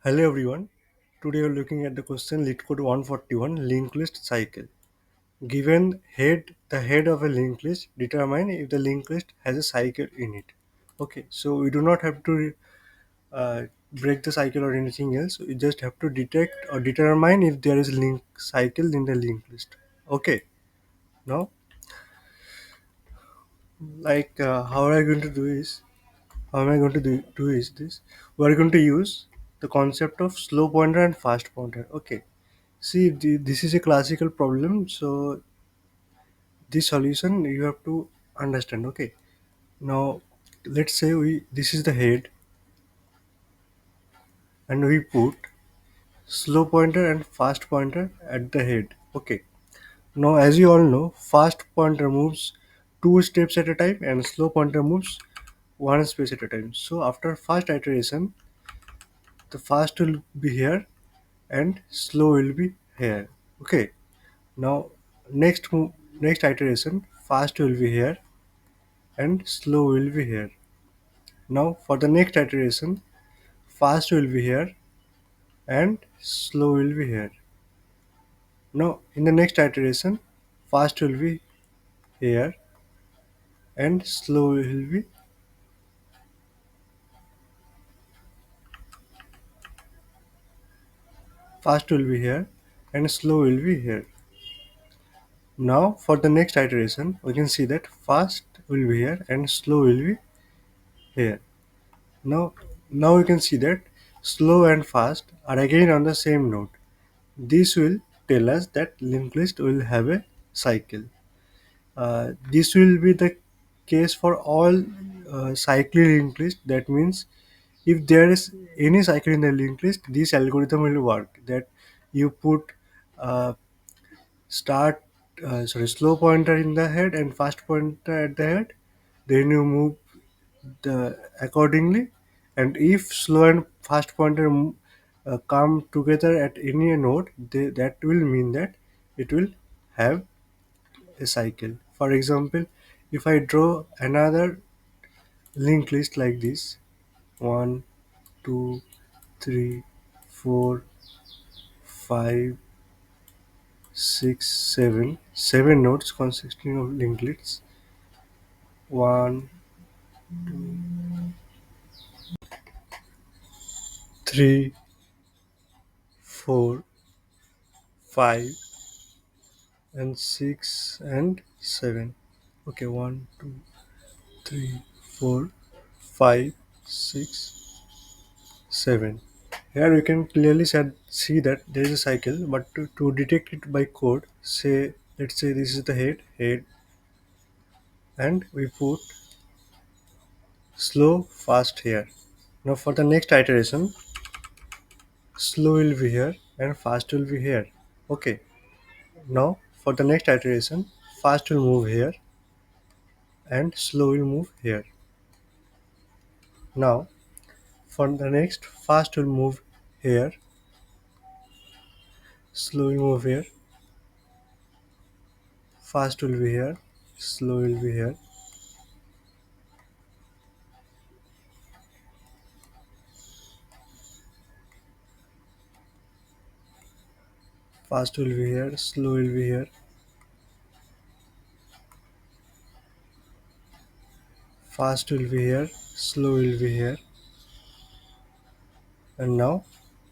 Hello everyone. Today we're looking at the question LeetCode 141 linked list cycle. Given the head of a linked list, determine if the linked list has a cycle in it. Okay, so we do not have to uh, break the cycle or anything else. We just have to detect or determine if there is link cycle in the linked list. Okay, now how are I going to do is how am I going to do is this? We are going to use the concept of slow pointer and fast pointer. Okay. See, this is a classical problem, so this solution you have to understand. Okay, now let's say we this is the head, and we put slow pointer and fast pointer at the head. Okay, now as you all know, fast pointer moves two steps at a time, and slow pointer moves one space at a time. So after fast iteration, the fast will be here and slow will be here. Okay, now next iteration, fast will be here and slow will be here. Now for the next iteration, fast will be here and slow will be here. Now in the next iteration, fast will be here and slow will be here and slow will be here. Now for the next iteration, we can see that fast will be here and slow will be here. Now now you can see that slow and fast are again on the same node. This will tell us that linked list will have a cycle. This will be the case for all cyclic linked list. That means if there is any cycle in the linked list, this algorithm will work. That you put uh, start slow pointer in the head and fast pointer at the head, then you move the accordingly. And if slow and fast pointer come together at any node, that will mean that it will have a cycle. For example, if I draw another linked list like this, 1, 2, 3, 4, 5, 6, 7, 7 nodes consisting of linked lists, 1, 3, 4, 5, and 6 and 7. Okay, 1, 2, 3, 4, 5, 6, 7. Here you can clearly see that there is a cycle, but to detect it by code, say let's say this is the head, and we put slow fast here. Now for the next iteration, slow will be here and fast will be here. Okay. Now for the next iteration, fast will move here and slow will move here. Now for the next, fast will move here, slow will move here, fast will be here, slow will be here. Fast will be here, slow will be here, fast will be here, slow will be here, and now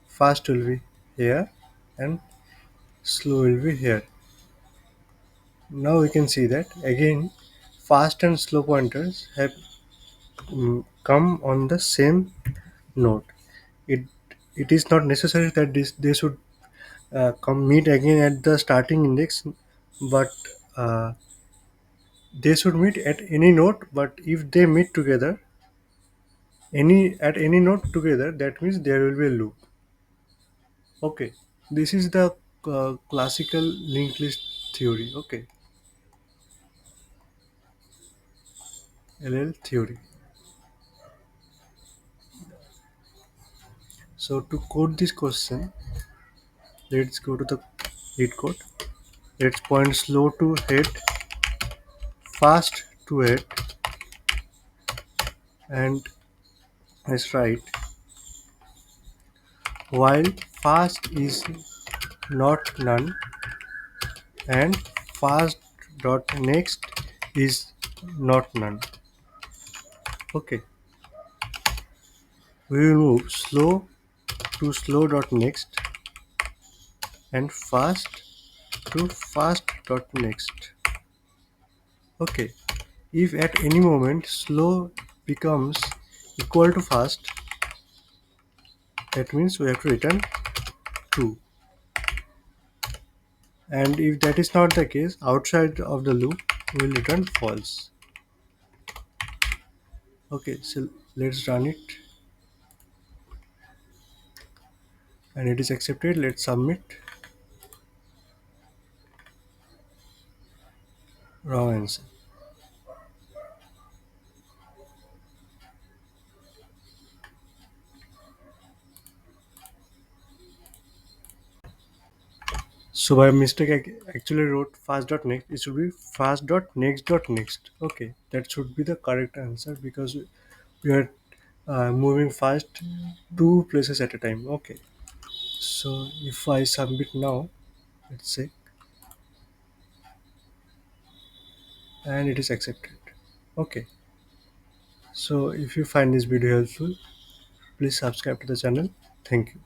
fast will be here and slow will be here. Now we can see that again fast and slow pointers have come on the same node. It it is not necessary that they should come meet again at the starting index, but they should meet at any node. But if they meet together, any node together, that means there will be a loop. Okay, this is the classical linked list theory. Okay, LL theory. So to code this question, let's go to the lead code. Let's point slow to head, fast to head, and let's write while fast is not none and fast dot next is not none. Okay, we will move slow to slow dot next and fast to fast dot next. Okay, if at any moment slow becomes equal to fast, that means we have to return true. And if that is not the case, outside of the loop, we will return false. Okay, so let's run it and it is accepted. Let's submit. Wrong answer. So by mistake, I actually wrote fast.next. It should be fast.next.next. Okay, that should be the correct answer because we are moving fast two places at a time. Okay, so if I submit now, let's say, and it is accepted. Okay, so if you find this video helpful, please subscribe to the channel. Thank you.